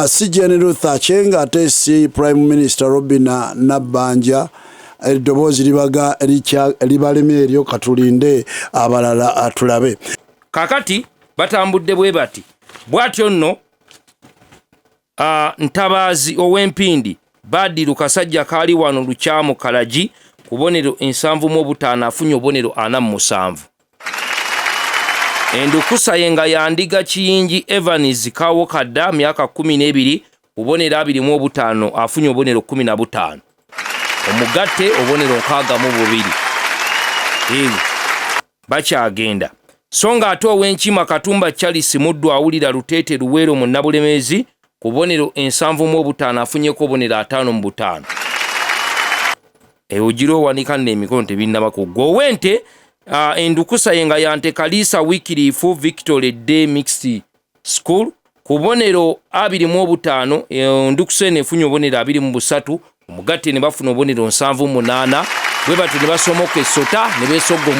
si Jenny Ruth Acheng ate si Prime Minister Robina Nabbanja. Eddoboozi libaga libaleme eryo katulinde abalala atulabe. Kakati batambudde bwe bati bw'atyo nno Ntabaazi ow'Empindi Baddiru Kasajja kaali wano Lukyamu Kalagi kubonero 75 afunye obonero 47. Endukusa yenga yandiga Kiyingi Evans Kawo Kadda myaka 12 obonero 25 afunye obonero 15. Omugatte obonero 62. Bakyagenda. Songa ate ow'Enkima Katumba Charles Muddu awulira Luteete Luweero mu Nnabulemezi ku bonero 75 afunyeko obonero 5 ojiro wanika n'emikono tebinnaba kuggwa. Ow'Ente endukusa yenga yante Kaliisa Wikirifu Victory Day Mixed School ku bonero 25 endukusa efunye obonero 23 omugatte ne bafuna obonero 78 bwe batyo ne basomoka Ssesota ne beesogga